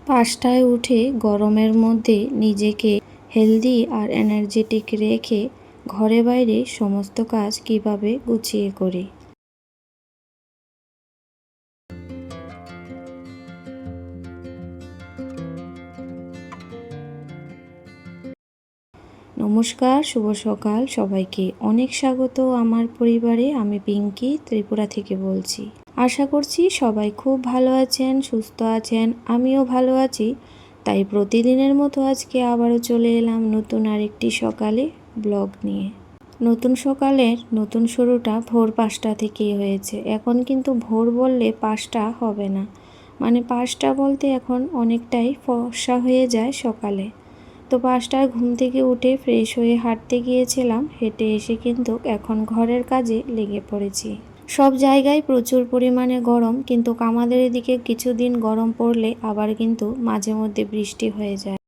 5টায় উঠে গরমের মধ্যে নিজেকে হেলদি আর এনার্জেটিক রেখে ঘরে বাইরে সমস্ত কাজ কিভাবে গুছিয়ে করি। নমস্কার, শুভ সকাল সবাইকে। অনেক স্বাগত আমার পরিবারে। আমি পিঙ্কি ত্রিপুরা থেকে বলছি। আশা করছি সবাই খুব ভালো আছেন, সুস্থ আছেন। আমিও ভালো আছি। তাই প্রতিদিনের মতো আজকে আবারও চলে এলাম নতুন আরেকটি সকালে ব্লগ নিয়ে। নতুন সকালের নতুন শুরুটা ভোর 5টা থেকেই হয়েছে। এখন কিন্তু ভোর বললে 5টা হবে না, মানে 5টা বলতে এখন অনেকটাই ফর্সা হয়ে যায় সকালে। তো 5টায় ঘুম থেকে উঠে ফ্রেশ হয়ে হাঁটতে গিয়েছিলাম। হেঁটে এসে কিন্তু এখন ঘরের কাজে লেগে পড়েছি। সব জায়গায় প্রচুর পরিমাণে গরম, কিন্তু আমাদের এদিকে কিছুদিন গরম পড়লে আবার কিন্তু মাঝে মধ্যে বৃষ্টি হয়ে যায়।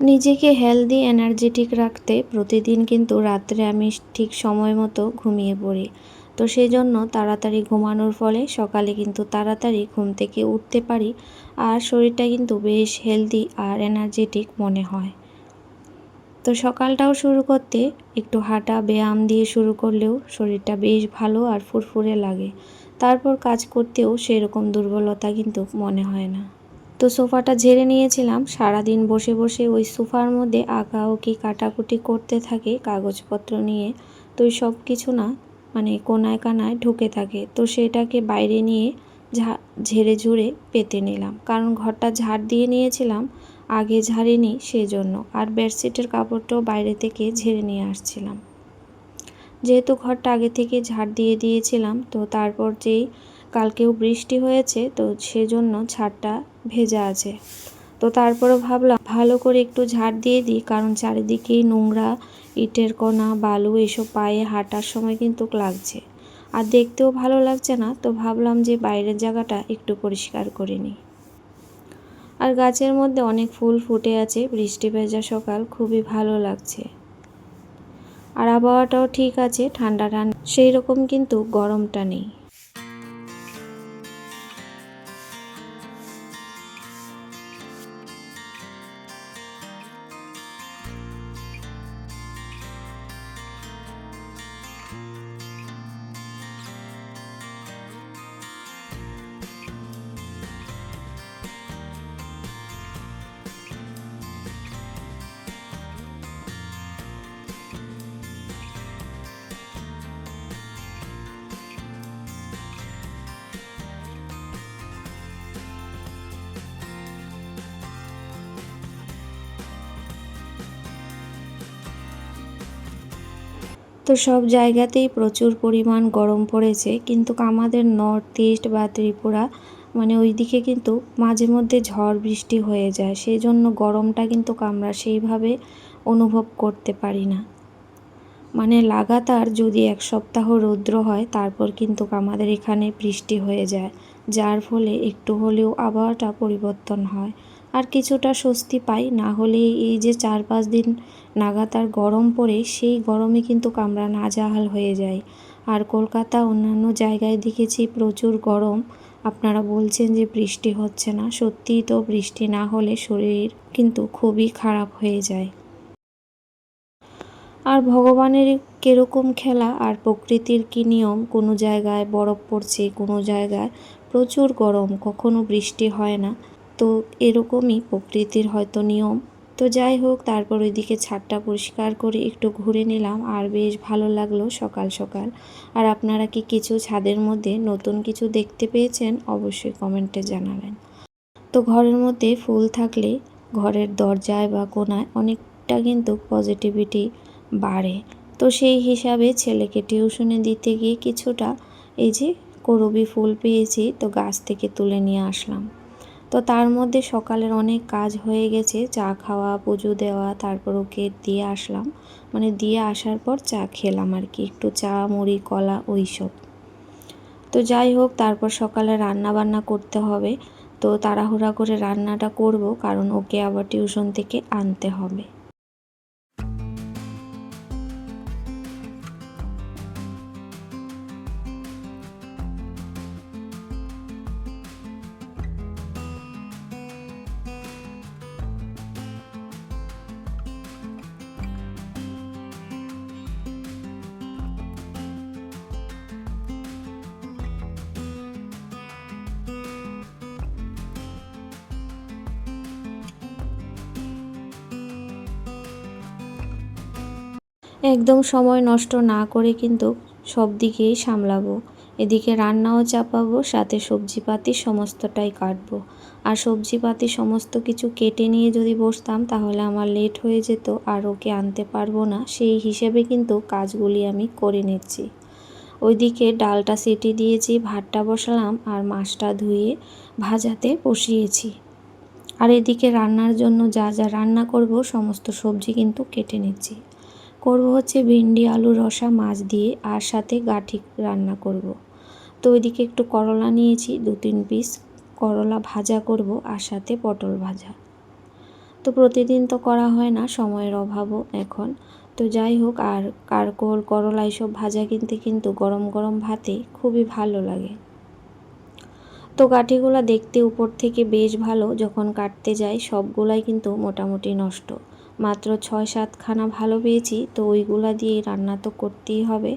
নিজেকে হেলদি এনার্জেটিক রাখতে প্রতিদিন কিন্তু রাত্রে আমি ঠিক সময় মতো ঘুমিয়ে পড়ি। তো সেই জন্য তাড়াতাড়ি ঘুমানোর ফলে সকালে কিন্তু তাড়াতাড়ি ঘুম থেকে উঠতে পারি, আর শরীরটা কিন্তু বেশ হেলদি আর এনার্জেটিক মনে হয়। তো সকালটাও শুরু করতে একটু হাঁটা ব্যায়াম দিয়ে শুরু করলেও শরীরটা বেশ ভালো আর ফুরফুরে লাগে। তারপর কাজ করতেও সেরকম দুর্বলতা কিন্তু মনে হয় না। তো সোফাটা ঝেড়ে নিয়েছিলাম। সারাদিন বসে বসে ওই সোফার মধ্যে আঁকাউকি কাটাকুটি করতে থাকে কাগজপত্র নিয়ে। তো ওই সব কিছু না, মানে কোনায় কানায় ঢুকে থাকে। তো সেটাকে বাইরে নিয়ে ঝেড়ে ঝুড়ে পেতে নিলাম, কারণ ঘরটা ঝাড় দিয়ে নিয়েছিলাম, আগে ঝাড়িনি সেজন্য। আর বেডশিটের কাপড়টাও বাইরে থেকে ঝেড়ে নিয়ে আসছিলাম। যেহেতু ঘরটা আগে থেকে ঝাড় দিয়ে দিয়েছিলাম, তো তারপর যেই কালকেও বৃষ্টি হয়েছে, তো সেজন্য ছাদটা ভেজা আছে। তো তারপরে ভাবলাম ভালো করে একটু ঝাড় দিয়ে দিই, কারণ চারিদিকেই নোংরা, ইটের কণা, বালু এসব পায়ে হাঁটার সময় কিন্তু লাগছে, আর দেখতেও ভালো লাগছে না। তো ভাবলাম যে বাইরের জায়গাটা একটু পরিষ্কার করে নিই। আর গাছের মধ্যে অনেক ফুল ফুটে আছে। বৃষ্টি ভেজা সকাল, খুবই ভালো লাগছে। আর আবহাওয়াটাও ঠিক আছে, ঠান্ডা ঠান্ডা, সেই রকম কিন্তু গরমটা নেই। তো সব জায়গাতেই প্রচুর পরিমাণ গরম পড়েছে, কিন্তু আমাদের নর্থ ইস্ট বা ত্রিপুরা, মানে ওইদিকে কিন্তু মাঝে মধ্যে ঝড় বৃষ্টি হয়ে যায়। সেই জন্য গরমটা কিন্তু আমরা সেইভাবে অনুভব করতে পারি না। মানে লাগাতার যদি 1 সপ্তাহ রৌদ্র হয়, তারপর কিন্তু আমাদের এখানে বৃষ্টি হয়ে যায়, যার ফলে একটু হলেও আবহাওয়াটা পরিবর্তন হয় আর কিছুটা স্বস্তি পাই। না হলে এই যে 4-5 দিন লাগাতার গরম পড়ে, সেই গরমে কিন্তু আমরা নাজেহাল হয়ে যাই। আর কলকাতা অন্যান্য জায়গায় দেখেছি প্রচুর গরম। আপনারা বলছেন যে বৃষ্টি হচ্ছে না, সত্যিই তো বৃষ্টি না হলে শরীর কিন্তু খুবই খারাপ হয়ে যায়। আর ভগবানের কীরকম খেলা আর প্রকৃতির কী নিয়ম, কোনো জায়গায় বরফ পড়ছে, কোনো জায়গায় প্রচুর গরম, কখনো বৃষ্টি হয় না। তো এরকমই প্রকৃতির হয়তো নিয়ম। তো যাই হোক, তারপর ওইদিকে ছাদটা পরিষ্কার করে একটু ঘুরে নিলাম, আর বেশ ভালো লাগলো সকাল সকাল। আর আপনারা কি কিছু ছাদের মধ্যে নতুন কিছু দেখতে পেয়েছেন? অবশ্যই কমেন্টে জানাবেন। তো ঘরের মধ্যে ফুল থাকলে ঘরের দরজায় বা কোণায় অনেকটা কিন্তু পজিটিভিটি বাড়ে। তো সেই হিসাবে ছেলেকে টিউশনে দিতে গিয়ে কিছুটা এই যে করবি ফুল পেয়েছি, তো গাছ থেকে তুলে নিয়ে আসলাম। তো তার মধ্যে সকালের অনেক কাজ হয়ে গেছে, চা খাওয়া, পুজো দেওয়া, তারপর ওকে দিয়ে আসলাম, মানে দিয়ে আসার পর চা খেলাম আর কি, একটু চা, মুড়ি, কলা, ওই সব। তো যাই হোক, তারপর সকালে রান্না বান্না করতে হবে। তো তাড়াহুড়া করে রান্নাটা করব, কারণ ওকে আবার টিউশন থেকে আনতে হবে। একদম সময় নষ্ট না করে কিন্তু সব দিকেই সামলাবো। এদিকে রান্নাও চাপাবো, সাথে সবজিপাতি সমস্তটাই কাটবো। আর সবজিপাতি সমস্ত কিছু কেটে নিয়ে যদি বসতাম তাহলে আমার লেট হয়ে যেত আর ওকে আনতে পারবো না, সেই হিসেবে কিন্তু কাজগুলি আমি করে নিচ্ছি। ওইদিকে ডালটা সিটি দিয়েছি, ভাতটা বসালাম আর মাছটা ধুয়ে ভাজাতে বসিয়েছি। আর এদিকে রান্নার জন্য যা যা রান্না করব সমস্ত সবজি কিন্তু কেটে নিচ্ছি। করব হচ্ছে ভিন্ডি আলু রসা মাছ দিয়ে, আর সাথে গাঁঠি রান্না করব। তো ওইদিকে একটু করলা নিয়েছি, 2-3 পিস করলা ভাজা করব, আর সাথে পটল ভাজা। তো প্রতিদিন তো করা হয় না, সময়ের অভাবও এখন। তো যাই হোক, আর কারকোল করলা এইসব ভাজা কিন্তু গরম গরম ভাতে খুবই ভালো লাগে। তো গাঁঠিগুলো দেখতে উপর থেকে বেশ ভালো, যখন কাটতে যাই সবগুলাই কিন্তু মোটামুটি নষ্ট। মাত্র 6-7 খানা ভালো পেয়েছি, তো ওইগুলা দিয়ে রান্না তো করতেই হবে।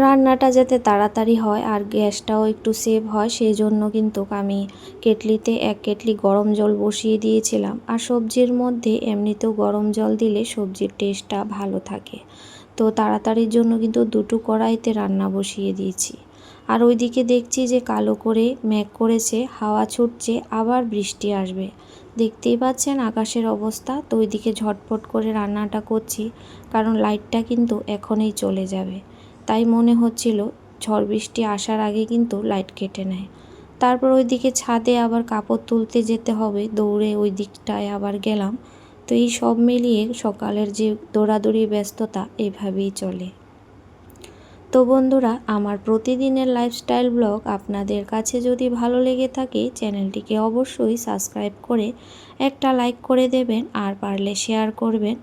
রান্নাটা যাতে তাড়াতাড়ি হয় আর গ্যাসটাও একটু সেভ হয়, সেই জন্য কিন্তু আমি কেটলিতে 1 কেটলি গরম জল বসিয়ে দিয়েছিলাম। আর সবজির মধ্যে এমনিতেও গরম জল দিলে সবজির টেস্টটা ভালো থাকে। তো তাড়াতাড়ির জন্য কিন্তু 2টো কড়াইতে রান্না বসিয়ে দিয়েছি। আর ওইদিকে দেখছি যে কালো করে মেঘ করেছে, হাওয়া ছুটছে, আবার বৃষ্টি আসবে। দেখতেই পাচ্ছেন আকাশের অবস্থা। তো ওইদিকে ঝটপট করে রান্নাটা করছি, কারণ লাইটটা কিন্তু এখনই চলে যাবে। তাই মনে হচ্ছিল ঝড় বৃষ্টি আসার আগে কিন্তু লাইট কেটে নেয়। তারপর ওইদিকে ছাদে আবার কাপড় তুলতে যেতে হবে, দৌড়ে ওই দিকটায় আবার গেলাম। তো এই সব মিলিয়ে সকালের যে দৌড়াদৌড়ি ব্যস্ততা এভাবেই চলে। তো বন্ধুরা, আমার প্রতিদিনের লাইফস্টাইল ব্লগ আপনাদের কাছে যদি ভালো লেগে থাকে চ্যানেলটিকে অবশ্যই সাবস্ক্রাইব করে একটা লাইক করে দেবেন, আর পারলে শেয়ার করবেন।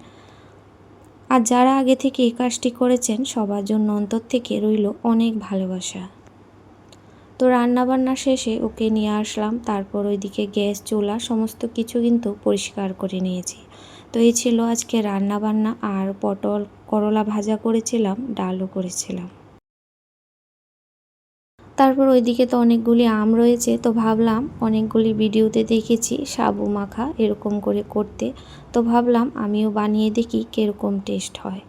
আর যারা আগে থেকে এই কাজটি করেছেন সবার জন্য অন্তর থেকে রইল অনেক ভালোবাসা। তো রান্নাবান্না শেষে ওকে নিয়ে আসলাম, তারপর ওইদিকে গ্যাস চুলা সমস্ত কিছু কিন্তু পরিষ্কার করে নিয়েছি। তো এই ছিল আজকে রান্নাবান্না, আর পটল করলা ভাজা করেছিলাম, ডালও করেছিলাম। তারপর ওইদিকে তো অনেকগুলি আম রয়েছে, তো ভাবলাম অনেকগুলি ভিডিওতে দেখেছি সাবু মাখা এরকম করে করতে, তো ভাবলাম আমিও বানিয়ে দেখি কীরকম টেস্ট হয়।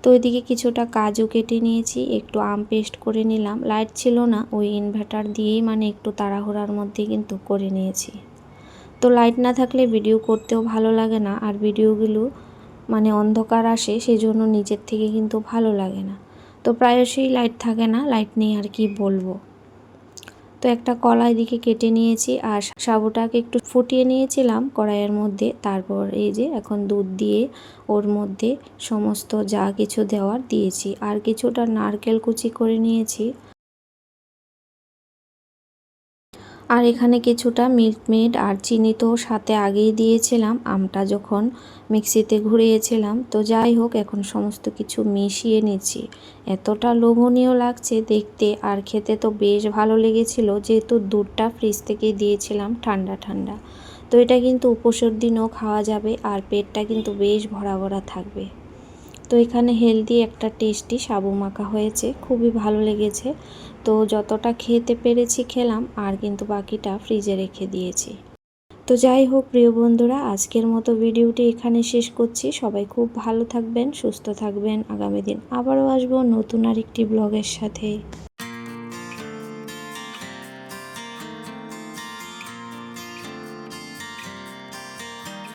তো ওইদিকে কিছুটা কাজু কেটে নিয়েছি, একটু আম পেস্ট করে নিলাম। লাইট ছিল না, ওই ইনভার্টার দিয়েই একটু তাড়াহুড়ার মধ্যে কিন্তু করে নিয়েছি। তো লাইট না থাকলে ভিডিও করতেও ভালো লাগে না, আর ভিডিওগুলো অন্ধকার আসে, সেজন্য নিজের থেকে কিন্তু ভালো লাগে না। তো প্রায়শই লাইট থাকে না, লাইট নেই আর কি বলবো। তো একটা কলা এদিকে কেটে নিয়েছি, আর সাবুটাকে একটু ফুটিয়ে নিয়েছিলাম কড়াইয়ের মধ্যে। তারপর এই যে এখন দুধ দিয়ে ওর মধ্যে সমস্ত যা কিছু দেওয়ার দিয়েছি, আর কিছুটা নারকেল কুচি করে নিয়েছি। আর এখানে কিছুটা মিল্ক মেড আর চিনি তো সাথে আগেই দিয়েছিলাম আমটা যখন মিক্সিতে ঘুরিয়েছিলাম। তো যাই হোক, এখন সমস্ত কিছু মিশিয়ে নিচ্ছি। এতটা লোভনীয় লাগছে দেখতে, আর খেতে তো বেশ ভালো লেগেছিল, যেহেতু দুধটা ফ্রিজ থেকে দিয়েছিলাম ঠান্ডা ঠান্ডা। তো এটা কিন্তু উপোসের দিনও খাওয়া যাবে, আর পেটটা কিন্তু বেশ ভরা ভরা থাকবে। তো এখানে হেলদি একটা টেস্টি সাবু মাখা হয়েছে, খুবই ভালো লেগেছে। তো যতটা খেতে পেরেছি খেলাম, আর কিন্তু বাকিটা ফ্রিজে রেখে দিয়েছি। তো যাই হোক প্রিয় বন্ধুরা, আজকের মতো ভিডিওটি এখানে শেষ করছি। সবাই খুব ভালো থাকবেন, সুস্থ থাকবেন। আগামী দিন আবারও আসবো নতুন আরেকটি ব্লগের সাথে।